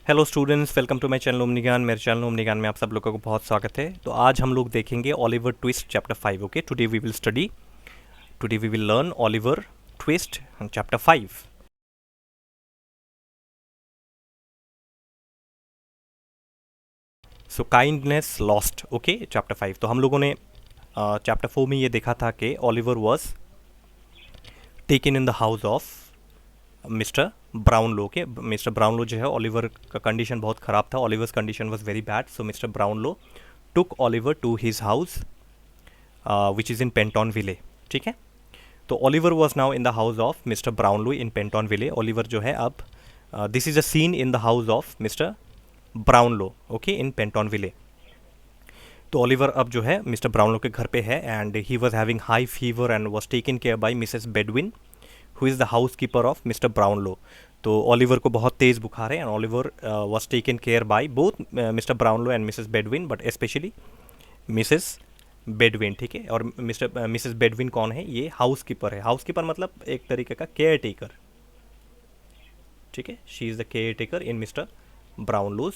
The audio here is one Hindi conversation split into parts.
Hello students, welcome to my channel Omni Gyan. मेरे चैनल ओमनी ज्ञान में आप सब लोगों को बहुत स्वागत है। तो आज हम लोग देखेंगे Oliver Twist chapter 5। Okay, today we will learn Oliver Twist chapter 5। So kindness lost. Okay, chapter 5। तो हम लोगों ने चैप्टर 4 में ये देखा था कि Oliver was taken in the house of mister Brownlow के। मिस्टर ब्राउनलो जो है, ओलिवर का कंडीशन बहुत ख़राब था। Oliver's condition was very bad, so Mr Brownlow took Oliver to his house which is in Pentonville. ठीक है, तो Oliver was now in the house of mister Brownlow in Pentonville. Oliver जो है अब this is a scene in the house of mister Brownlow, okay, इन पेंटॉन विले। तो ओलिवर अब जो है मिस्टर ब्राउनलो के घर पे है and he was having high fever and was taken care by Mrs Bedwin who is the housekeeper of mister Brownlow. तो ओलिवर को बहुत तेज़ बुखार है and Oliver was taken care by both Mr Brownlow and Mrs Bedwin, but specially Mrs Bedwin. ठीक है, और मिसेस बेडविन कौन है? ये हाउस कीपर है। हाउस कीपर मतलब एक तरीके का केयर टेकर। ठीक है, she is the caretaker in Mr Brownlow's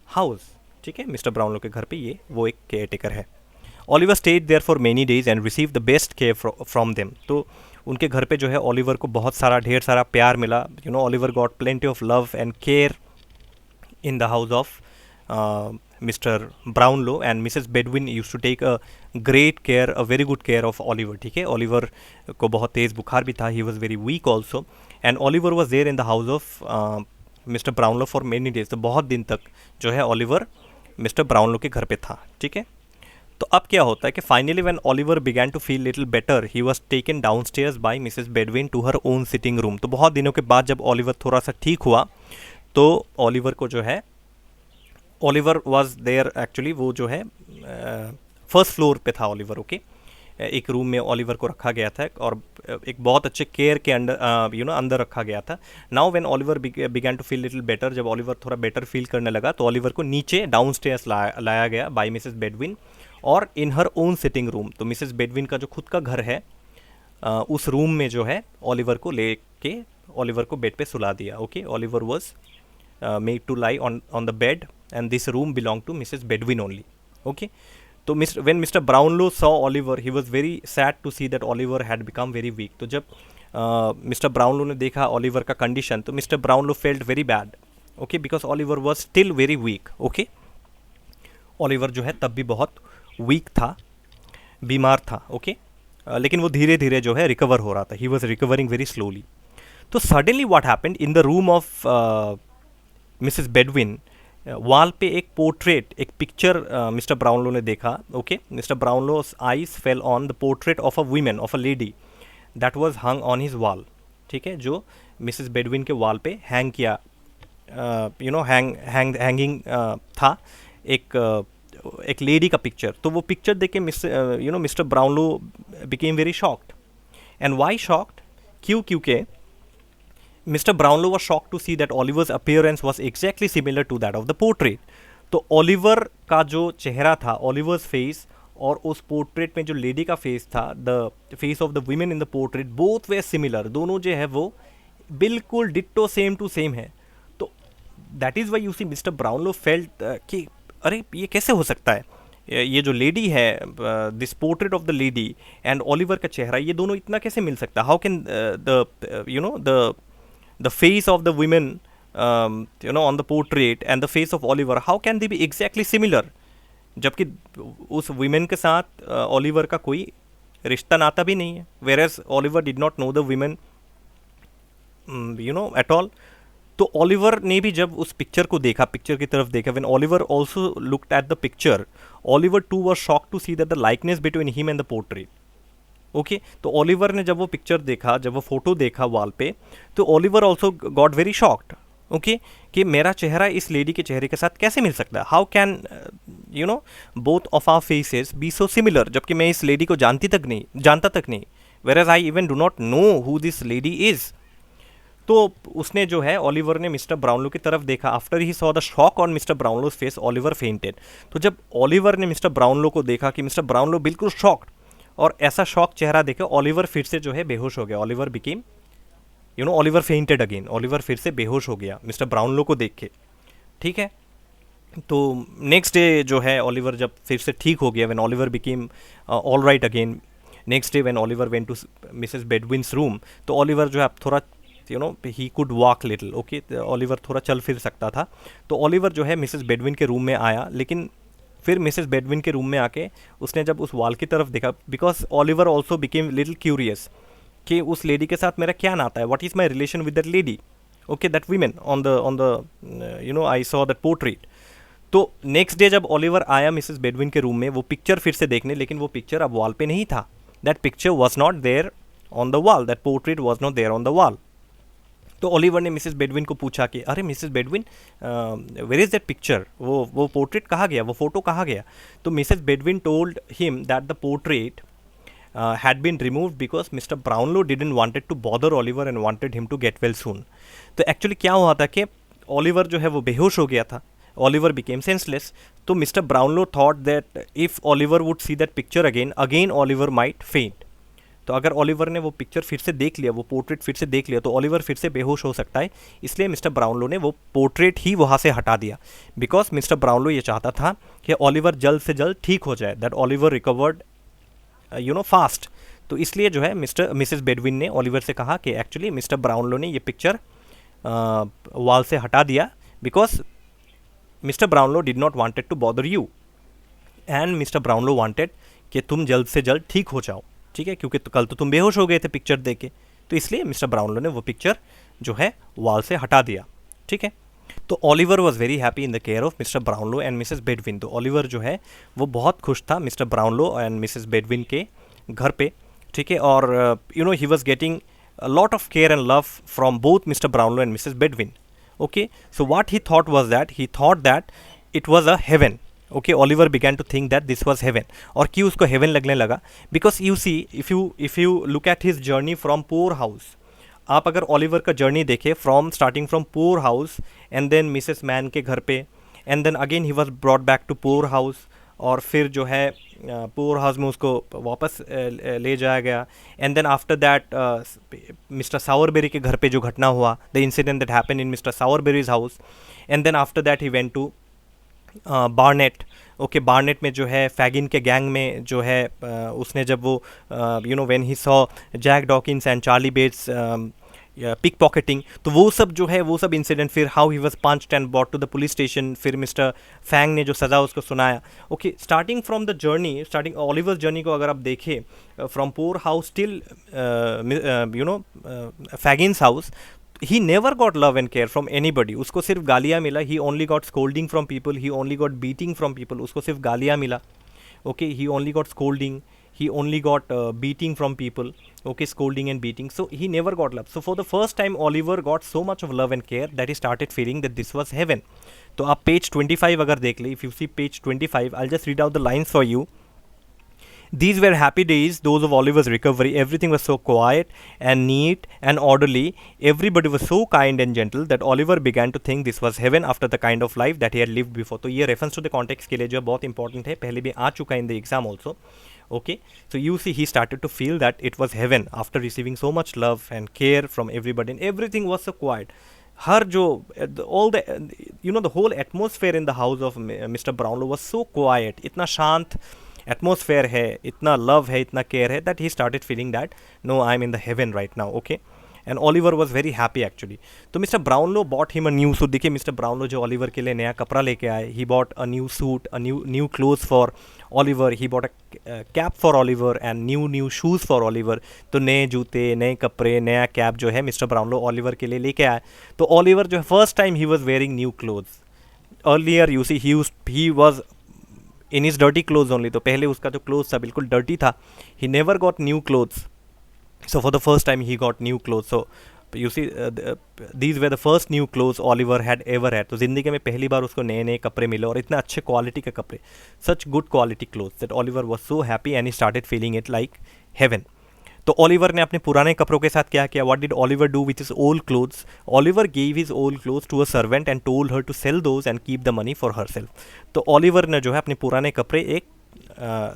house. ठीक है, मिस्टर ब्राउनलो के घर पे ये वो एक केयर टेकर है। Oliver stayed there for many days and receive the best care from them. तो उनके घर पे जो है ओलिवर को बहुत सारा ढेर सारा प्यार मिला। You know, Oliver got plenty of love and care in the house of Mr. Brownlow, and Mrs. Bedwin used to take a great care, a very good care of Oliver. ठीक है, ओलिवर को बहुत तेज़ बुखार भी था, he was very weak also, and Oliver was there in the house of Mr. Brownlow for many days. तो बहुत दिन तक जो है ओलिवर मिस्टर ब्राउनलो के घर पे था। ठीक है, तो अब क्या होता है कि finally when Oliver began to feel little better he was taken downstairs by Mrs Bedwin to her own sitting room. तो बहुत दिनों के बाद जब ओलिवर थोड़ा सा ठीक हुआ तो ओलिवर को जो है, ओलिवर वॉज देयर एक्चुअली, वो जो है फर्स्ट फ्लोर पे था ओलिवर। ओके, एक रूम में ओलिवर को रखा गया था और एक बहुत अच्छे केयर के अंडर अंदर रखा गया था। Now when Oliver began to feel little better, जब ओलिवर थोड़ा बेटर फील करने लगा तो ओलिवर को नीचे डाउन स्टेयर्स लाया गया बाय मिसेस बेडविन और इन हर ओन सिटिंग रूम। तो मिसेस बेडविन का जो खुद का घर है उस रूम में जो है ओलिवर को लेके ओलिवर को बेड पे सुला दिया। Okay, Oliver was made to lie on the bed and this room belonged to Mrs. Bedwin only. Okay, तो when Mr. Brownlow saw Oliver he was very sad to see that Oliver had become very weak. तो जब मिस्टर ब्राउनलो ने देखा ओलिवर का कंडीशन तो mister Brownlow felt very bad. Okay, because Oliver was still very weak. Okay, Oliver जो है तब भी बहुत वीक था, बीमार था। ओके, लेकिन वो धीरे धीरे जो है रिकवर हो रहा था, he was recovering very slowly. तो suddenly what happened in the room of Mrs Bedwin, wall पे एक पोर्ट्रेट, एक पिक्चर मिस्टर ब्राउनलो ने देखा। Okay, Mr Brownlow's eyes fell on the portrait of a woman, of a lady that was hung on his wall. ठीक है, जो मिसेस बेडविन के वॉल पे हैंग किया, हैंगिंग था एक लेडी का पिक्चर। तो वो पिक्चर देख के mister Brownlow became very shocked. And why shocked? क्योंकि Mr. Brownlow was shocked to see that Oliver's appearance was exactly similar to that of the portrait. तो ओलिवर का जो चेहरा था, ओलिवर्स फेस और उस पोर्ट्रेट में जो लेडी का फेस था, the face of the women in the portrait, both way similar, दोनों जो है वो बिल्कुल डिट्टो सेम टू सेम है। तो that is why you see mister Brownlow felt कि अरे ये कैसे हो सकता है, ये जो लेडी है, this portrait of the lady and Oliver का चेहरा, ये दोनों इतना कैसे मिल सकता है? How can the face of the women on the portrait and the face of Oliver, how can they be exactly similar? जबकि उस women के साथ ओलिवर का कोई रिश्ता नाता भी नहीं है, whereas Oliver did not know the women at all. तो ओलिवर ने भी जब उस पिक्चर को देखा, पिक्चर की तरफ देखा, when Oliver also looked at the picture, Oliver too was shocked to see that the likeness between him and the portrait. Okay, तो ओलिवर ने जब वो पिक्चर देखा, जब वो फोटो देखा वॉल पे, तो Oliver also got very shocked. Okay, कि मेरा चेहरा इस लेडी के चेहरे के साथ कैसे मिल सकता है? How can both of our faces be so similar, जबकि मैं इस लेडी को जानता तक नहीं, whereas I even do not know who this lady is. तो उसने जो है, ओलिवर ने मिस्टर ब्राउनलो की तरफ देखा। After he saw the shock on Mr Brownlow's face Oliver fainted. तो जब ओलिवर ने मिस्टर ब्राउनलो को देखा कि मिस्टर ब्राउनलो बिल्कुल शॉक्ड, और ऐसा शॉक चेहरा देखे ओलिवर फिर से जो है बेहोश हो गया। Oliver became Oliver fainted again, Oliver फिर से बेहोश हो गया मिस्टर ब्राउनलो को देख के। ठीक है। तो नेक्स्ट डे जो है ओलिवर जब फिर से ठीक हो गया, when Oliver became all right again, next day when Oliver went to Mrs Bedwin's room, तो ओलिवर जो है अब थोड़ा he could walk little, okay, Oliver थोड़ा चल फिर सकता था। तो ओलिवर जो है मिसेस बेडविन के रूम में आया, लेकिन फिर मिसेस बेडविन के रूम में आके उसने जब उस वॉल की तरफ देखा, because Oliver also became little curious कि उस लेडी के साथ मेरा क्या नाता है, what is my relation with that lady, okay, that women on the I saw that portrait. तो नेक्स्ट डे जब ओलिवर आया मिसेस बेडविन के रूम में वो पिक्चर फिर से देखने, लेकिन वो पिक्चर अब वॉल पे नहीं था, that picture was not there on the wall, that portrait was not there on the wall. तो ओलिवर ने मिसेस बेडविन को पूछा कि अरे Mrs Bedwin, where is that picture, वो पोर्ट्रेट कहाँ गया, वो फोटो कहाँ गया। तो Mrs Bedwin told him that the portrait had been removed because Mr. Brownlow didn't wanted to bother Oliver and wanted him to get well soon. तो एक्चुअली क्या हुआ था कि ओलिवर जो है वो बेहोश हो गया था, ओलिवर बिकेम सेंसलेस। तो mister Brownlow thought that if Oliver would see that picture again Oliver might फेंट। तो अगर ओलिवर ने वो पिक्चर फिर से देख लिया, वो पोर्ट्रेट फिर से देख लिया, तो ओलिवर फिर से बेहोश हो सकता है। इसलिए मिस्टर ब्राउनलो ने वो पोर्ट्रेट ही वहाँ से हटा दिया, बिकॉज मिस्टर ब्राउनलो ये चाहता था कि ओलिवर जल्द से जल्द ठीक हो जाए, दैट ओलिवर रिकवर्ड फास्ट। तो इसलिए जो है मिसेस बेडविन ने ओलिवर से कहा कि एक्चुअली मिस्टर ब्राउनलो ने ये पिक्चर वॉल से हटा दिया, because mister Brownlow did not wanted to bother you and mister Brownlow wanted कि तुम जल्द से जल्द ठीक हो जाओ, ठीक है, क्योंकि कल तो तुम बेहोश हो गए थे पिक्चर देख के। तो इसलिए मिस्टर ब्राउनलो ने वो पिक्चर जो है वॉल से हटा दिया, ठीक है। तो Oliver was very happy in the care of mister Brownlow and Mrs Bedwin. तो ओलिवर जो है वो बहुत खुश था mister Brownlow and Mrs Bedwin के घर पे, ठीक है। और he was getting a lot of care and love from both Mr Brownlow and Mrs Bedwin, okay. So what he thought was that he thought that it was a heaven, okay. Oliver began to think that this was heaven. और क्यों उसको हेवन लगने लगा, because you see if you look at his journey from poor house, आप अगर ओलिवर का जर्नी देखें starting from poor house and then missus Mann के घर पे, and then again he was brought back to poor house, और फिर जो है पोर हाउस में उसको वापस ले जाया गया, and then after that Mr Sowerberry के घर पे जो घटना हुआ, the incident that happen in Mr Sowerberry's house, and then after that he went to Barnet, okay. Barnet में जो है फैगिन के गैंग में जो है उसने जब वो when he saw Jack Dawkins and Charlie Bates pickpocketing, तो वो सब जो है वो सब इंसिडेंट, फिर how he was punched and bought to the police station, फिर मिस्टर फैंग ने जो सज़ा उसको सुनाया, ओके। Starting from the journey, starting Oliver journey को अगर आप देखें from poor house till Fagin's house, he never got love and care from anybody. उसको सिर्फ गालियाँ मिला, he only got scolding from people, he only got beating from people, उसको सिर्फ गालियाँ मिला, okay, he only got scolding, he only got beating from people, okay, scolding and beating, so he never got love. So for the first time Oliver got so much of love and care that he started feeling that this was heaven. तो आप पेज 25 अगर देख ले, if you see page 25, I'll just read out the lines for you. These were happy days, those of Oliver's recovery. Everything was so quiet and neat and orderly. Everybody was so kind and gentle that Oliver began to think this was heaven after the kind of life that he had lived before. तो ये reference to the context के लिए जो बहुत important है, पहले भी आ चुका है in the exam also. Okay, so you see he started to feel that it was heaven after receiving so much love and care from everybody, and everything was so quiet. हर जो all the the whole atmosphere in the house of Mr. Brownlow was so quiet, इतना शांत एटमोसफेयर है, इतना लव है, इतना केयर है, that he started feeling that no I am in the heaven right now, okay. And Oliver was very happy actually. तो mister Brownlow bought him a new suit. देखिए मिस्टर ब्राउनलो जो ओलिवर के लिए नया कपड़ा लेके आए, he bought a new suit, a new clothes for Oliver, he bought a cap for Oliver and new shoes for Oliver. तो नए जूते, नए कपड़े, नया कैप जो है मिस्टर ब्राउनलो ओलिवर के लिए लेके आए। तो ओलिवर जो है first time he was wearing new clothes. Earlier you see he was in his dirty clothes only. तो पहले उसका जो क्लोथ्स था बिल्कुल डर्टी था, he never got new clothes, so for the first time he got new clothes. So you see these were the first new clothes Oliver had ever had. तो ज़िंदगी में पहली बार उसको नए नए कपड़े मिले, और इतना अच्छे क्वालिटी के कपड़े, such good quality clothes, that Oliver was so happy and he started feeling it like heaven. तो ओलिवर ने अपने पुराने कपड़ों के साथ क्या किया, what did Oliver do with his old clothes? Oliver gave his old clothes to a servant and told her to sell those and keep the money for herself. तो ओलिवर ने जो है अपने पुराने कपड़े एक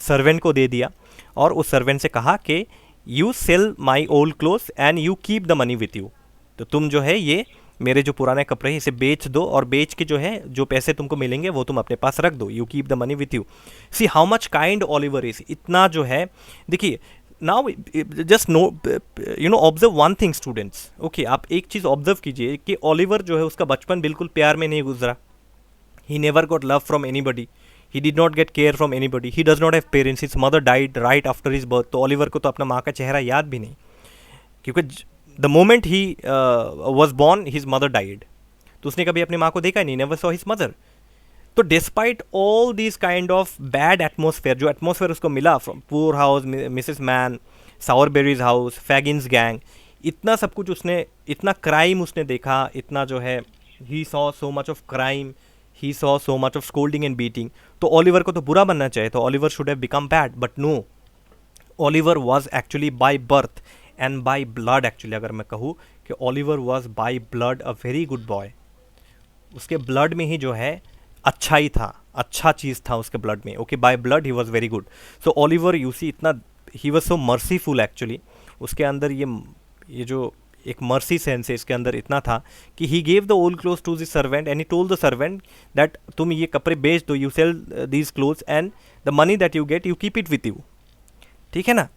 सर्वेंट को दे दिया, और उस सर्वेंट से कहा कि you sell my old clothes and you keep the money with you. तो तुम जो है ये मेरे जो पुराने कपड़े हैं इसे बेच दो, और बेच के जो है जो पैसे तुमको मिलेंगे वो तुम अपने पास रख दो, you keep the money with you. See how much kind Oliver is, इतना जो है, देखिए now just no, you know observe one thing students, okay, आप एक चीज़ ऑब्जर्व कीजिए कि ओलिवर जो है उसका बचपन बिल्कुल प्यार में नहीं गुजरा। ही never got love from anybody, he did not gate care from anybody, he does not have parents, his mother died right after his birth. तो ओलिवर को तो अपना माँ का चेहरा याद भी नहीं, क्योंकि the moment he was born his mother died, तो उसने कभी अपनी माँ को देखा ही नहीं, नेवर सॉ हिज मदर। तो despite all this kind of bad atmosphere, जो एटमोसफेयर उसको मिला from poor house, Mrs Mann, Sowerberry's house, Fagin's gang, इतना सब कुछ उसने, इतना क्राइम उसने देखा, इतना जो है, he saw so much of crime, he saw so much of scolding and beating. तो ओलिवर को तो बुरा बनना चाहिए, तो Oliver should have become bad, but no, Oliver was actually by birth and by blood, actually अगर मैं कहूँ कि Oliver was by blood a very good boy, उसके ब्लड में ही जो है अच्छा ही था, अच्छा चीज़ था उसके ब्लड में, okay, by blood he was very good. So Oliver you see इतना, he was so merciful actually, उसके अंदर ये जो एक मर्सी सेंस है इसके अंदर इतना था कि he gave the old cloth to the servant and he told the servant that तुम ये कपड़े बेच दो, you sell these clothes and the money that you get you keep it with you, ठीक है ना।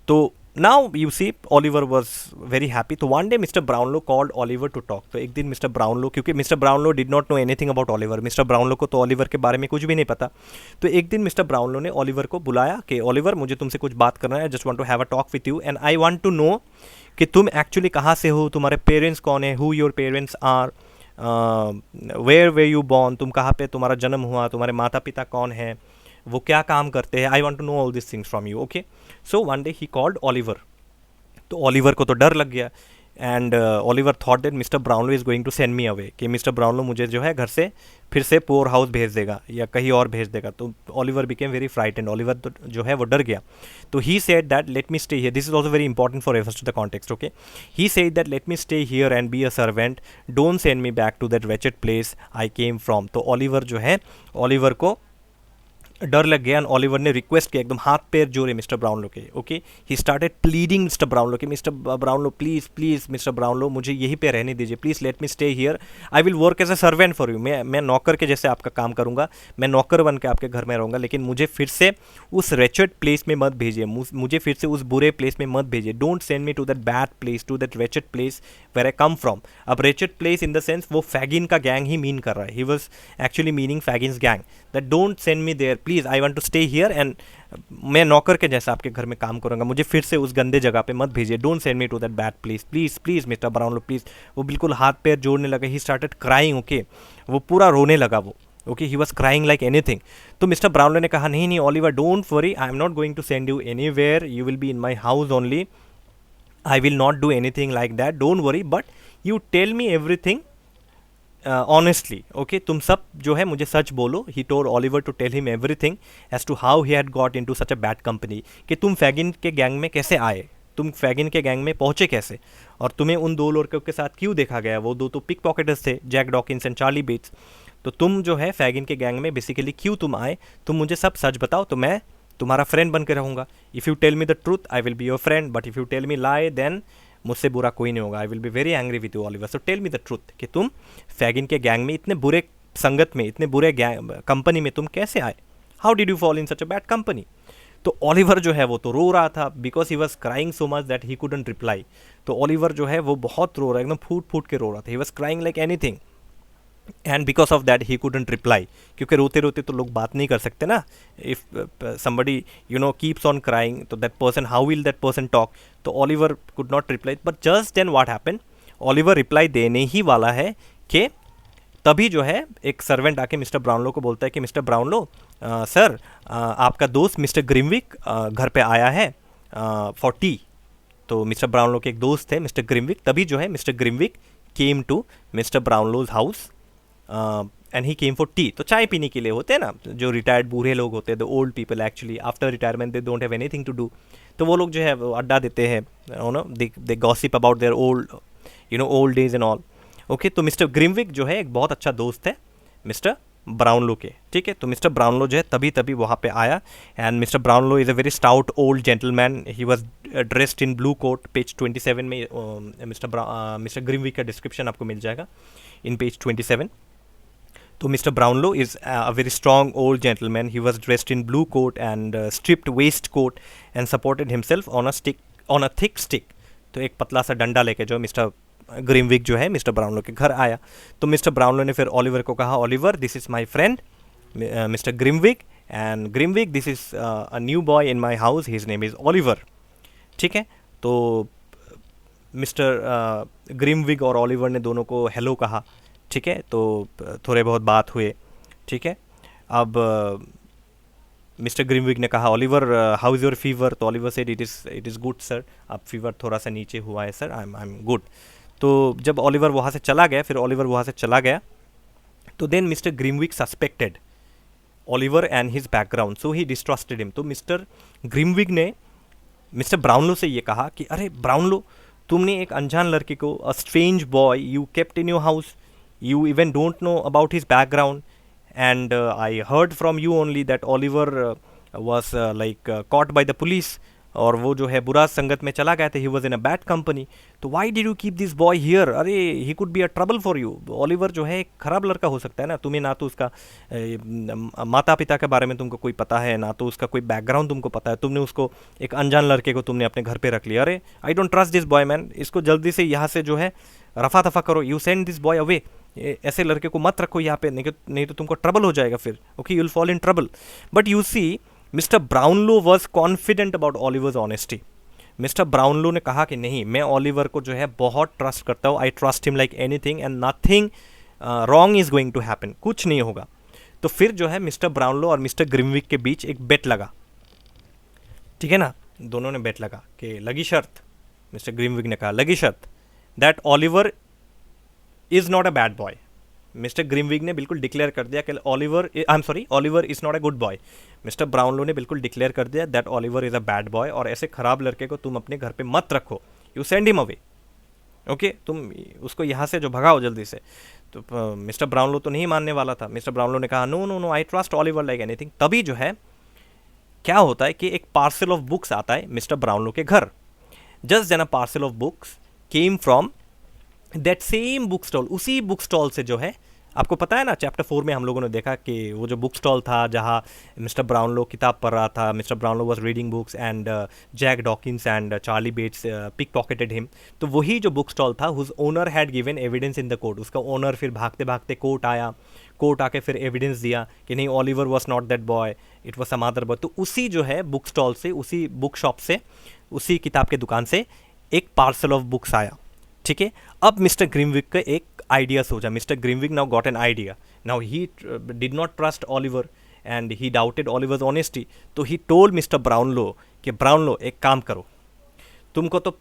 तो now you see Oliver was very happy. तो one day Mr Brownlow called Oliver to talk. तो एक दिन मिस्टर ब्राउनलो, क्योंकि Mr Brownlow did not know anything about Oliver, mister Brownlow को तो ओलिवर के बारे में कुछ भी नहीं पता। तो एक दिन मिस्टर ब्राउनलो ने ओलिवर को बुलाया कि ओलिवर मुझे तुमसे कुछ बात करना है, just want to have a talk with you and I want to know कि तुम एक्चुअली कहाँ से हो, तुम्हारे पेरेंट्स कौन है, who your parents are, where were you born, तुम कहाँ पे तुम्हारा जन्म हुआ, तुम्हारे माता पिता कौन है, वो क्या काम करते हैं, I want to know all this things from you, okay. So one day he called Oliver. तो ओलिवर को तो डर लग गया and Oliver thought that mister Brownlow is going to send me away, कि मिस्टर ब्राउनलो मुझे जो है घर से फिर से पोर हाउस भेज देगा या कहीं और भेज देगा। तो Oliver became very frightened, Oliver तो जो है वो डर गया। तो he said that let me stay here, this is also very important for refers to the context, okay. He said that let me stay here and be a servant, don't send me back to that wretched place I came from. तो ओलिवर जो है, ओलिवर को डर लग गया एंड ओलिवर ने रिक्वेस्ट किया, एकदम हाथ पैर जोड़े मिस्टर ब्राउनलो के, okay. He started pleading Mr Brownlow कि mister Brownlow please please mister Brownlow मुझे यहीं पे रहने दीजिए, please let me stay here, I will work as a servant for you, मैं नौकर के जैसे आपका काम करूंगा, मैं नौकर बन के आपके घर में रहूँगा, लेकिन मुझे फिर से उस रेचेड प्लेस में मत भेजिए, मुझे फिर से उस बुरे प्लेस में मत भेजिए, don't send me to that bad place, to that wretched place where I come from. अब wretched place in the sense वो फैगिन का गैंग ही मीन कर रहा है, he was actually meaning Fagin's gang, that don't send me there please, I want to stay here and मैं नौकर के जैसा आपके घर में काम करूंगा, मुझे फिर से उस गंदे जगह पे मत भेजिए, don't send me to that bad place, please please mister Brownlow please. वो बिल्कुल हाथ पैर जोड़ने लगा, ही स्टार्टेड क्राइंग, ओके, वो पूरा रोने लगा वो, okay, he was crying like anything. तो मिस्टर ब्राउनलो ने कहा नहीं नहीं Oliver don't worry, I am not going to send you anywhere, you will be in my house only, I will not do anything like that, don't worry, but you tell me everything honestly, okay, तुम सब जो है मुझे सच बोलो। He told Oliver to tell him everything as to how he had got into such a bad company, कि तुम फैगिन के गैंग में कैसे आए, तुम फैगिन के गैंग में पहुंचे कैसे, और तुम्हें उन दो लड़कों के साथ क्यों देखा गया, वो दो तो पिक पॉकेटर्स थे, Jack Dawkins and Charlie Bates. तो तुम जो है फैगिन के गैंग में बेसिकली क्यों तुम आए, तुम मुझे सब सच बताओ, तो मैं तुम्हारा फ्रेंड बन के रहूँगा। If you tell me the truth I will be your friend, but if you tell me lie then मुझसे बुरा कोई नहीं होगा, I will be very angry with you Oliver, so tell me the truth कि तुम फैगिन के गैंग में, इतने बुरे संगत में, इतने बुरे गैंग कंपनी में तुम कैसे आए, how did you fall in such a bad company. तो ओलिवर जो है वो तो रो रहा था, because he was crying so much that he couldn't reply. तो ओलिवर जो है वो बहुत रो रहा है, एकदम फूट फूट के रो रहा था, he was crying like anything and because of that he couldn't reply, क्योंकि रोते रोते तो लोग बात नहीं कर सकते ना, if somebody you know keeps on crying तो that person, how will that person talk। तो Oliver could not reply, but just then what happen, Oliver reply देने ही वाला है कि तभी जो है एक सर्वेंट आके मिस्टर ब्राउनलो को बोलता है कि मिस्टर ब्राउनलो सर आपका दोस्त मिस्टर ग्रिमविक घर पे आया है फॉर टी। तो मिस्टर ब्राउनलो के एक दोस्त थे मिस्टर ग्रिमविक, तभी जो है Mr Grimwig came to Mr Brownlow's house and he came for tea. तो चाय पीने के लिए होते हैं ना, जो रिटायर्ड बूढ़े लोग होते हैं, the old people actually after retirement they don't have anything to do, तो वो लोग जो है वो अड्डा देते हैं, you know they gossip about their old days and all, okay. तो मिस्टर ग्रिमविक जो है एक बहुत अच्छा दोस्त है मिस्टर ब्राउनलो के, ठीक है। तो मिस्टर ब्राउनलो जो है तभी तभी वहाँ पे आया, and mister Brownlow is a very stout old gentleman, he was dressed in blue coat. Page 27 में मिस्टर ग्रीमविक का डिस्क्रिप्शन आपको मिल जाएगा इन पेज 27। तो mister Brownlow is a very strong old gentleman, he was dressed in blue coat and striped waistcoat and supported himself on a thick stick. तो एक पतला सा डंडा लेके जो मिस्टर ग्रीमविक जो है मिस्टर ब्राउनलो के घर आया। तो मिस्टर ब्राउनलो ने फिर ओलिवर को कहा, Oliver this is my friend Mr Grimwig, and Grimwig this is a new boy in my house, his name is Oliver, ठीक है। तो मिस्टर ग्रीमविक और ओलिवर ने दोनों को हेलो कहा, ठीक है। तो थोड़े बहुत बात हुए, ठीक है। अब मिस्टर ग्रीमविक ने कहा, Oliver how is your fever? तो Oliver said, it is good sir. अब फीवर थोड़ा सा नीचे हुआ है सर, आई एम गुड। तो जब ओलिवर वहाँ से चला गया, तो then Mr Grimwig suspected Oliver and his background, so he distrusted him. तो मिस्टर ग्रीमविक ने मिस्टर ब्राउनलो से ये कहा कि अरे ब्राउनलो, तुमने एक अनजान लड़के को, a strange boy you kept in your house, you even don't know about his background, and I heard from you only that Oliver was caught by the police, और वो जो है बुरा संगत में चला गया था, he was in a bad company, तो why did you keep this boy here? अरे he could be a trouble for you। Oliver जो है एक ख़राब लड़का हो सकता है ना, तुम्हें ना तो उसका माता पिता के बारे में तुमको कोई पता है, ना तो उसका कोई बैकग्राउंड तुमको पता है, तुमने उसको एक अनजान लड़के को तुमने अपने घर पे रख लिया। अरे I don't trust this boy man, इसको जल्दी से यहाँ से जो है रफा दफा करो, you send this boy away, ऐसे लड़के को मत रखो यहाँ पे, नहीं तो तुमको ट्रबल हो जाएगा फिर, okay, you will fall in trouble. But you see mister Brownlow was confident about Oliver's honesty. Mister Brownlow ने कहा कि नहीं, मैं ओलिवर को जो है बहुत ट्रस्ट करता हूँ, I trust him like anything and nothing wrong is going to happen, कुछ नहीं होगा। तो फिर जो है मिस्टर ब्राउनलो और मिस्टर ग्रीमविक के बीच एक बेट लगा, ठीक है ना, दोनों ने बेट लगा कि लगी शर्त, मिस्टर ग्रीमविक ने कहा लगी शर्त that Oliver is not a bad boy. Mr Grimwig ने बिल्कुल डिक्लेयर कर दिया कि Oliver is not a good boy. Mr Brownlow ने बिल्कुल डिक्लेयर कर दिया that Oliver is a bad boy, और ऐसे ख़राब लड़के को तुम अपने घर पे मत रखो, you send him away, okay, तुम उसको यहाँ से जो भगाओ जल्दी से। तो मिस्टर ब्राउनलो तो नहीं मानने वाला था। मिस्टर ब्राउनलो ने कहा no no no, I trust Oliver like anything. तभी जो है क्या होता है कि एक पार्सल ऑफ बुक्स आता है मिस्टर ब्राउनलो के घर। Just then a parcel of books came from that same book stall. उसी बुक स्टॉल से जो है, आपको पता है ना, चैप्टर 4 में हम लोगों ने देखा कि वो जो बुक स्टॉल था जहाँ मिस्टर ब्राउनलो किताब पढ़ रहा था, mister Brownlow was reading books and Jack Dawkins and Charlie Bates pickpocketed him. तो वही जो बुक स्टॉल था, whose owner had given evidence in the court. उसका ओनर फिर भागते भागते कोर्ट आया, कोर्ट आके फिर एविडेंस दिया कि नहीं, Oliver was not that boy, it was some other boy. तो उसी जो है बुक स्टॉल से, उसी बुक शॉप से, उसी किताब के दुकान से एक पार्सल ऑफ बुक्स आया, ठीक है। अब मिस्टर ग्रीमविक का एक आइडिया सोचा। Mr Grimwig now got an idea. Now he did not trust Oliver and he doubted Oliver's honesty. तो ही टोल्ड मिस्टर ब्राउनलो कि ब्राउनलो एक काम करो, तुमको तो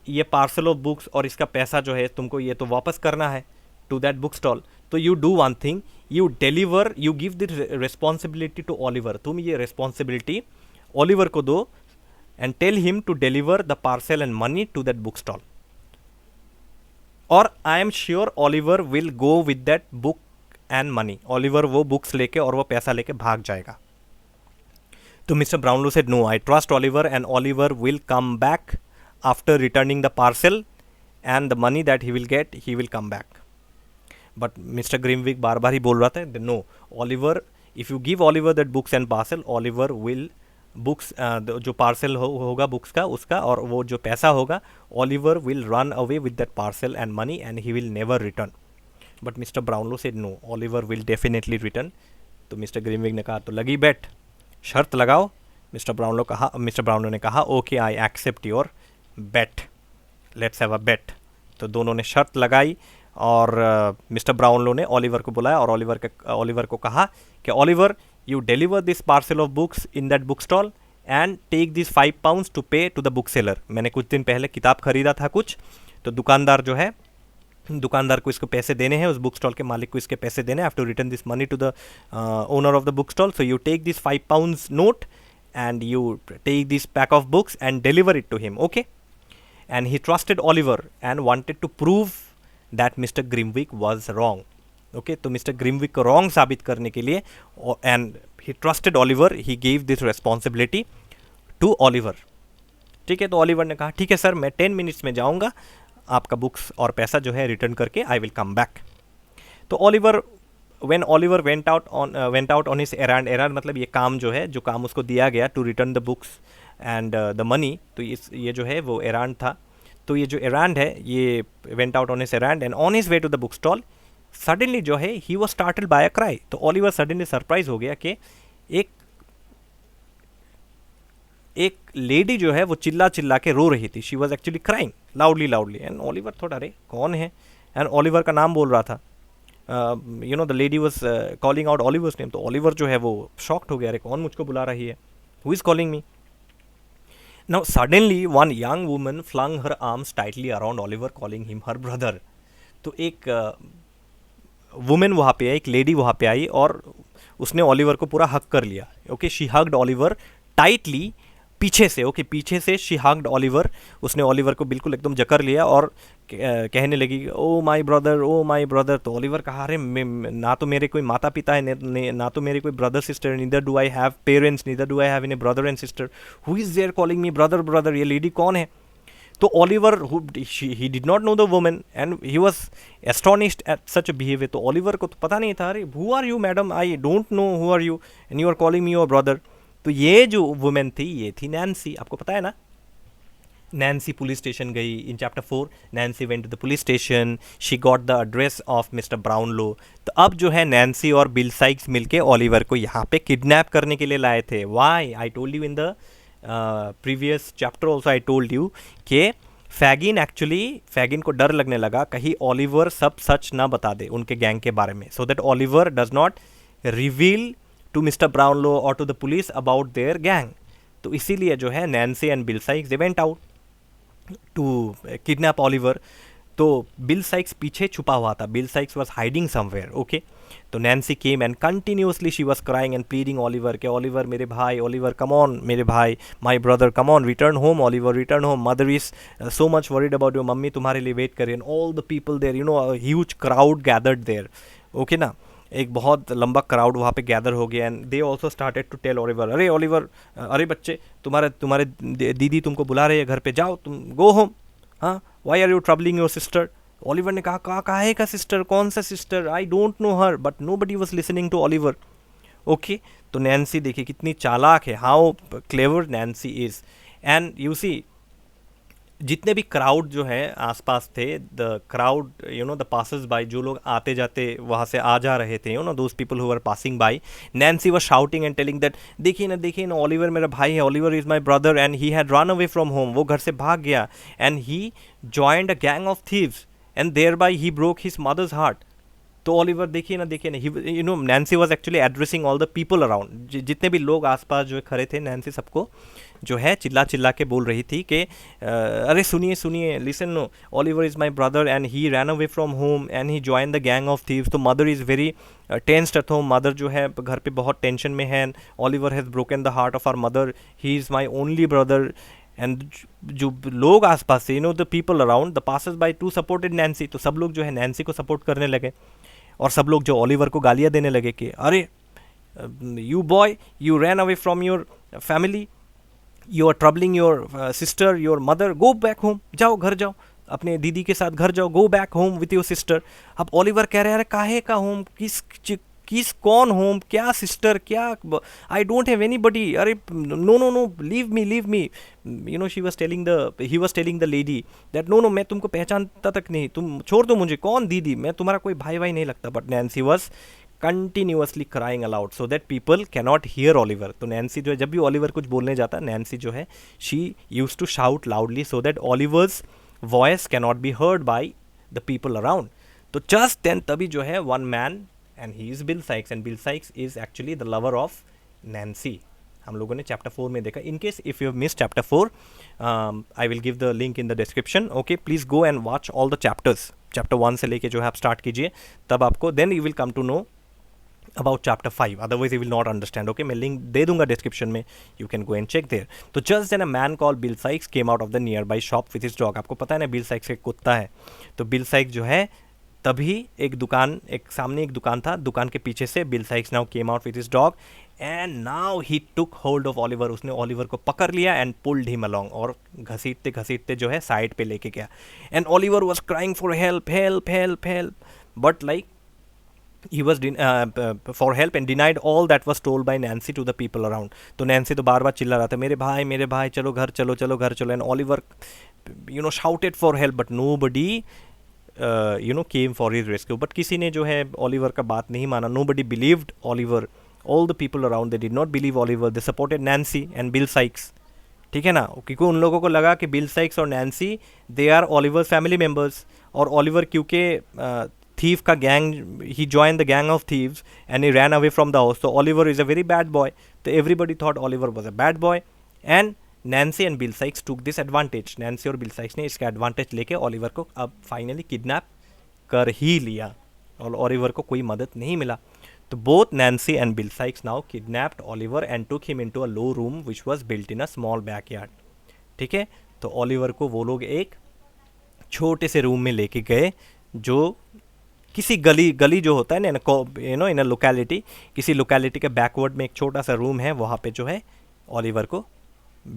ये पार्सल ऑफ बुक्स और इसका पैसा जो है तुमको ये तो वापस करना है टू दैट बुक स्टॉल। तो you do one thing, you deliver, you give the responsibility to Oliver. तुम ये रिस्पॉन्सिबिलिटी ओलिवर को दो and tell him to deliver the parcel and money to that book stall, और I am sure Oliver will go with that book and money. Oliver वो बुक्स लेके और वो पैसा लेके भाग जाएगा। तो mister Brownlow said no, I trust Oliver and Oliver will come back after returning the parcel and the money that he will get, he will come back. But Mr Grimwig बार बार ही बोल रहा था no, Oliver, if you give Oliver that books and parcel, Oliver will books, जो पार्सल होगा बुक्स का उसका, और वो जो पैसा होगा, Oliver will run away with that parcel and money and he will never return. But Mr Brownlow said no, Oliver will definitely return. तो मिस्टर ग्रीमविक ने कहा तो लगी बेट, शर्त लगाओ। मिस्टर ब्राउनलो ने कहा okay, I accept your bet, let's have a bet. तो दोनों ने शर्त लगाई, और मिस्टर ब्राउनलो ने ओलिवर को बुलाया और ओलिवर को कहा कि Oliver, you deliver this parcel of books in that bookstall and take these 5 pounds to pay to the bookseller। मैंने कुछ दिन पहले किताब खरीदा था कुछ, तो दुकानदार जो है, दुकानदार को इसको पैसे देने हैं, उस बुक स्टॉल के मालिक को इसके पैसे देने हैं। Have to return this money to the owner of the book stall. So you take this 5 pounds note and you take this pack of books and deliver it to him, okay. And he trusted Oliver and wanted to prove that Mr Grimwig was wrong, okay तो मिस्टर ग्रिमविक को रॉन्ग साबित करने के लिए and he trusted Oliver, he gave this responsibility to Oliver. ठीक है, तो ऑलिवर ने कहा ठीक है सर, मैं 10 मिनट्स में जाऊंगा, आपका बुक्स और पैसा जो है रिटर्न करके आई विल कम बैक। तो Oliver when Oliver went out on his एरांड मतलब ये काम जो है, जो काम उसको दिया गया to return the books and the money, तो ये जो है वो एरांड था। तो ये जो एरांड है ये went out on his errand and on his way to the book stall suddenly जो है he was startled by a cry. तो ऑलिवर सडनली सरप्राइज हो गया कि एक लेडी जो है वो चिल्ला चिल्ला के रो रही थी। She was actually crying loudly and Oliver थोड़ा अरे कौन है, एंड ऑलिवर का नाम बोल रहा था। You know the lady was calling out ऑलिवर्स name. तो ऑलिवर जो है वो शॉक्ड हो गया, अरे कौन मुझको बुला रही है, who is calling me. Now suddenly one young woman flung her arms tightly around Oliver calling him her brother. तो एक वुमेन वहाँ पे आई, एक लेडी वहाँ पे आई और उसने ऑलिवर को पूरा हक कर लिया। Okay, she hugged Oliver tightly पीछे से। ओके, पीछे से शी हग्ड ऑलिवर, उसने ऑलिवर को बिल्कुल एकदम जकड़ लिया और कहने लगी oh my brother, oh my brother. तो ऑलिवर कहा अरे ना तो मेरे कोई माता पिता है, ना तो मेरे कोई brother sister, neither do I have parents, neither do I have any brother and sister, who is there calling me brother brother, ये लेडी कौन है। तो Oliver he did not know the woman and he was astonished at such behaviour. तो ऑलिवर को तो पता नहीं था, अरे who are you madam, I don't know who are you and you are calling me your brother. तो ये जो वुमेन थी ये थी नैन्सी, आपको पता है ना। नैन्सी पुलिस स्टेशन गई in chapter 4। Nancy went to the police station, she got the address of mister Brownlow. तो अब जो है नैन्सी और बिल साइक्स मिलके ऑलिवर को यहाँ पे किडनैप करने के लिए लाए थे। Why, I told you in the previous chapter also, I told you कि फैगिन को डर लगने लगा कहीं ऑलिवर सब सच ना बता दे उनके गैंग के बारे में, so that Oliver does not reveal to Mr Brownlow और to the police about their gang. तो इसीलिए जो है Nancy and Bill Sikes they went out to kidnap Oliver. तो बिल साइक्स पीछे छुपा हुआ था, Bill Sikes was hiding somewhere. Okay, तो Nancy came and continuously she was crying and pleading Oliver के ऑलिवर मेरे भाई, ऑलिवर कम ऑन मेरे भाई, my brother come on, return home Oliver, return home, mother is so much worried about your, mummy तुम्हारे लिए वेट कर रही है। And all the people there, you know, huge crowd gathered there. Okay ना, एक बहुत लंबा क्राउड वहाँ पे गैदर हो गया and they also started to tell Oliver, अरे ऑलिवर, अरे बच्चे, तुम्हारे दीदी तुमको बुला रही है घर पे, जाओ तुम, गो होम। हाँ, why are you troubling your sister. Oliver ने कहा काहे का सिस्टर, कौन सा sister, I don't know her, but nobody was listening to Oliver. Okay, तो नैन्सी देखिए कितनी चालाक है, how clever Nancy is. And you see जितने भी क्राउड जो है आसपास थे, the crowd, you know, the passes by, जो लोग आते जाते वहाँ से आ जा रहे थे, you know, those people who are passing by, Nancy was shouting and telling that देखिए ना ऑलिवर मेरा भाई है, Oliver is my brother and he had run away from home, वो घर से भाग गया and he joined a gang of thieves and thereby he broke his mother's heart. तो ऑलिवर देखिए ना, you know, Nancy was actually addressing all the people around, जितने भी लोग आसपास जो खड़े थे, नैन्सी सबको जो है चिल्ला चिल्ला के बोल रही थी कि अरे सुनिए, listen no, Oliver is my brother and he ran away from home and he join the gang of thieves. तो mother is very tensed at home, mother जो है घर पे बहुत टेंशन में है, Oliver has broken the heart of our mother, he is my only brother. And जो लोग आसपास से, you know, the people around, the passes by to supported Nancy. तो सब लोग जो है नैन्सी को सपोर्ट करने लगे और सब लोग जो ऑलिवर को गालियाँ देने लगे कि अरे you boy, you ran away from your family, you are troubling your sister, your mother, go back home, जाओ घर जाओ, अपने दीदी के साथ घर जाओ, go back home with your sister. अब ऑलिवर कह रहे हैं अरे काहे का होम, किस कौन होम, क्या सिस्टर, क्या, I don't have anybody, अरे no leave me, you know, he was telling the lady that no, मैं तुमको पहचानता तक नहीं, तुम छोड़ दो मुझे, कौन दीदी, मैं तुम्हारा कोई भाई नहीं लगता। But Nancy was continuously crying allowed so that people cannot here Oliver. तो नैन्सी जो है, जब भी ऑलिवर कुछ बोलने जाता, नैन्सी जो है, she use to shout loudly so that Oliver's voice cannot be heard by the people around. तो जस्ट देन तभी जो है one man and he is Bill Sikes and Bill Sikes is actually the lover of Nancy. हम लोगों ने चैप्टर 4 में देखा। In case if you have missed chapter 4, I will give the link in the description. Okay, please go and watch all the chapters, chapter 1 से लेके जो है आप स्टार्ट कीजिए, तब आपको then you will come to know about chapter 5, otherwise you will not understand. Okay, मैं लिंक दे दूंगा डिस्क्रिप्शन में, you can go and check there. तो just then a man called Bill Sikes came out of the nearby shop with his dog. आपको पता है ना बिल साइक्स एक कुत्ता है, तो बिल साइक्स जो है तभी एक सामने एक दुकान था, दुकान के पीछे से bill Sikes now came out with his dog and now he took hold of Oliver. उसने ऑलिवर को पकड़ लिया एंड पुल्ड हिम अलोंग, और घसीटते घसीटते जो है साइड पे लेके गया। And Oliver was crying for help help help help, but like he was for help and denied all that was told by Nancy to the people around. तो नैन्सी तो बार बार चिल्ला रहा था, मेरे भाई चलो घर चलो, चलो घर चलो, and Oliver shouted for help but nobody came for his rescue. But किसी ने जो है ऑलिवर का बात नहीं माना. Nobody believed Oliver. All the people around, they did not believe Oliver. They supported Nancy and Bill Sykes. ठीक है ना, क्योंकि उन लोगों को लगा कि बिल साइक्स और Nancy they are Oliver family members, और ऑलिवर क्योंकि thief का gang, he joined the gang of thieves and he ran away from the house. So Oliver is a very bad boy. So everybody thought Oliver was a bad boy, and Nancy and Bill Sykes took this advantage. Nancy और Bill Sykes ने इसका advantage लेके Oliver को अब finally kidnap कर ही लिया, और Oliver को कोई मदद नहीं मिला. तो both Nancy and Bill Sykes now kidnapped Oliver and took him into a low room which was built in a small backyard. ठीक है, तो Oliver को वो लोग एक छोटे से रूम में लेके गए, जो किसी गली जो होता है ना इन अ लोकेलिटी, किसी लोकेलिटी के बैकवर्ड में एक छोटा सा रूम है, वहाँ पे जो है ऑलिवर को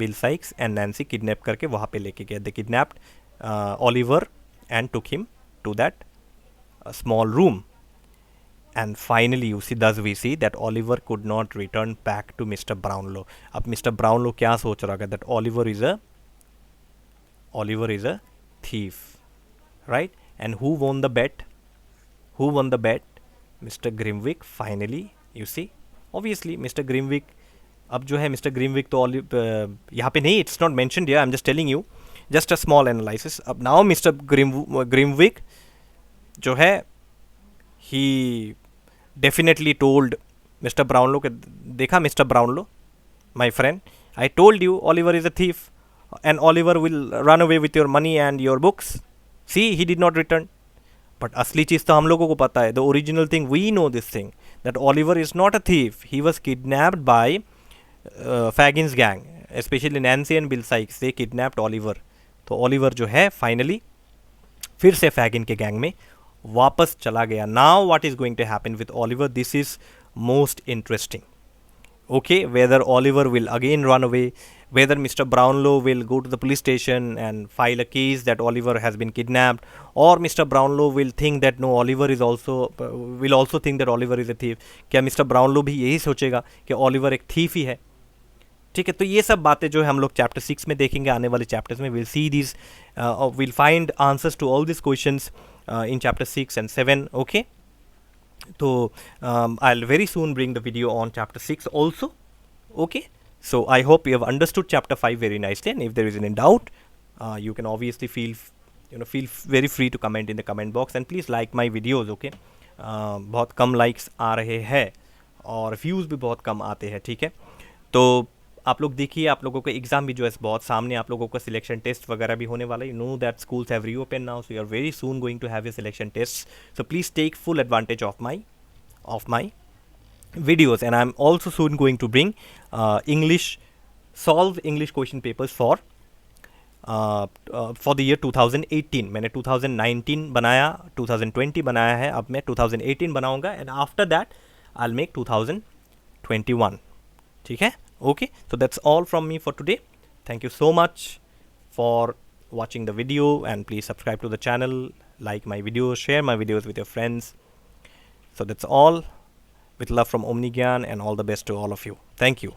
Bill Sikes and Nancy kidnap करके वहाँ पे लेके गए. They kidnapped Oliver and took him to that small room, and finally we see that Oliver could not return back to Mr. Brownlow. अब मिस्टर ब्राउनलो क्या सोच रहा है, that Oliver is a thief, right? And who won the bet? Mr. Grimwick. Finally, you see, obviously Mr. Grimwick, अब जो है Mr. Grimwick तो यहाँ पे नहीं, it's not mentioned here, I'm just telling you, just a small analysis. अब now Mr. Grimwick जो है he definitely told Mr. Brownlow कि देखा Mr. Brownlow, my friend, I told you Oliver is a thief and Oliver will run away with your money and your books. See, he did not return. But असली चीज़ तो हम लोगों को पता है, the original thing, we know this thing, that Oliver is not a thief, he was kidnapped by Fagin's gang, specially Nancy and Bill Sikes, they kidnapped Oliver. तो ऑलिवर जो है फाइनली फिर से फैगिन के गैंग में वापस चला गया. Now what is going to happen with Oliver, this is most interesting. Okay, whether Oliver will again run away, whether Mr. Brownlow will go to the police station and file a case that Oliver has been kidnapped, or Mr. Brownlow will think that no, Oliver is also think that Oliver is a thief. क्या Mr. Brownlow भी यही सोचेगा कि Oliver एक thief ही है? ठीक है, तो ये सब बातें जो है हम लोग चैप्टर 6 में देखेंगे, आने वाले चैप्टर्स में. we'll see these, we'll find answers to all these questions in chapter 6 and 7. Okay. So I'll very soon bring the video on chapter 6 also. Okay, so I hope you have understood chapter 5 very nicely, and if there is any doubt, you can obviously feel very free to comment in the comment box, and please like my videos. Okay, बहुत कम likes आ रहे हैं और views भी बहुत कम आते हैं. ठीक है, तो आप लोग देखिए, आप लोगों का एग्ज़ाम भी जो है बहुत सामने, आप लोगों का सिलेक्शन टेस्ट वगैरह भी होने वाला है. You know that schools have reopen now, so you are very soon going to have your selection test. So please take full advantage of my videos, and I'm also soon going to bring solve English question papers for the year 2018. मैंने 2019 बनाया, 2020 बनाया है, अब मैं 2018 बनाऊंगा, and after that I'll make 2021. ठीक है, okay, so that's all from me for today. Thank you so much for watching the video, and please subscribe to the channel, like my videos, share my videos with your friends. So that's all. With love from Omnigyan, and all the best to all of you. Thank you.